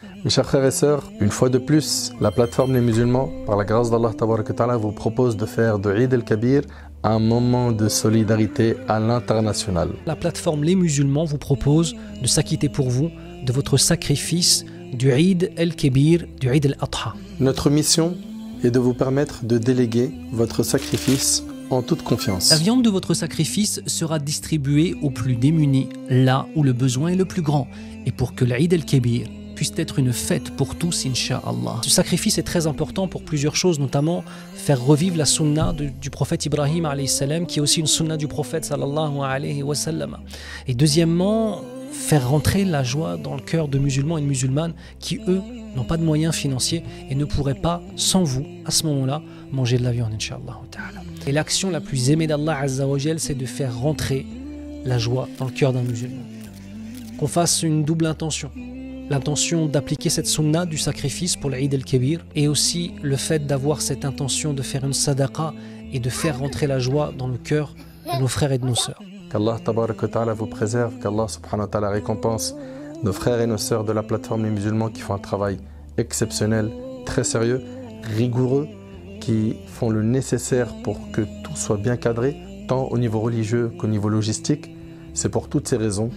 Mes chers frères et sœurs, une fois de plus, la plateforme Les Musulmans, par la grâce d'Allah Tabaraka Ta'ala, vous propose de faire de Eid el-Kabir un moment de solidarité à l'international. La plateforme Les Musulmans vous propose de s'acquitter pour vous de votre sacrifice du Eid el-Kabir, du Eid el-Adha. Notre mission est de vous permettre de déléguer votre sacrifice en toute confiance. La viande de votre sacrifice sera distribuée aux plus démunis, là où le besoin est le plus grand. Et pour que l'Eid el-Kabir puisse être une fête pour tous, Inch'Allah. Ce sacrifice est très important pour plusieurs choses, notamment faire revivre la sunna du prophète Ibrahim alayhi salam, qui est aussi une sunna du prophète sallallahu alayhi wa sallam. Et deuxièmement, faire rentrer la joie dans le cœur de musulmans et de musulmanes qui, eux, n'ont pas de moyens financiers et ne pourraient pas, sans vous, à ce moment-là, manger de la viande, Inch'Allah. Et l'action la plus aimée d'Allah Azza wa Jal, c'est de faire rentrer la joie dans le cœur d'un musulman. Qu'on fasse une double intention. L'intention d'appliquer cette sunna du sacrifice pour l'Eid el-Kabir et aussi le fait d'avoir cette intention de faire une sadaqa et de faire rentrer la joie dans le cœur de nos frères et de nos sœurs. Qu'Allah Tabaraka Ta'ala vous préserve, qu'Allah Subhanahu wa Ta'ala récompense nos frères et nos sœurs de la plateforme Les Musulmans qui font un travail exceptionnel, très sérieux, rigoureux, qui font le nécessaire pour que tout soit bien cadré, tant au niveau religieux qu'au niveau logistique. C'est pour toutes ces raisons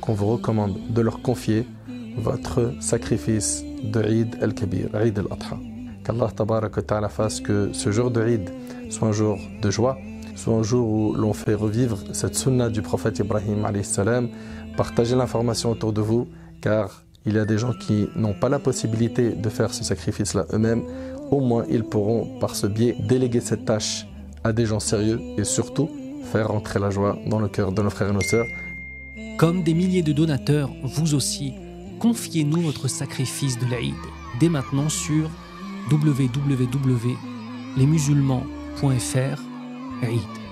qu'on vous recommande de leur confier votre sacrifice de Eid el-Kabir, Eid el-Adha. Qu'Allah Tabaraka Ta'ala fasse que ce jour de Eid soit un jour de joie, soit un jour où l'on fait revivre cette sunna du prophète Ibrahim alayhi salam. Partagez l'information autour de vous, car il y a des gens qui n'ont pas la possibilité de faire ce sacrifice-là eux-mêmes. Au moins, ils pourront, par ce biais, déléguer cette tâche à des gens sérieux et surtout faire rentrer la joie dans le cœur de nos frères et nos sœurs. Comme des milliers de donateurs, vous aussi, confiez-nous votre sacrifice de l'Eid dès maintenant sur www.lesmusulmans.fr Eid.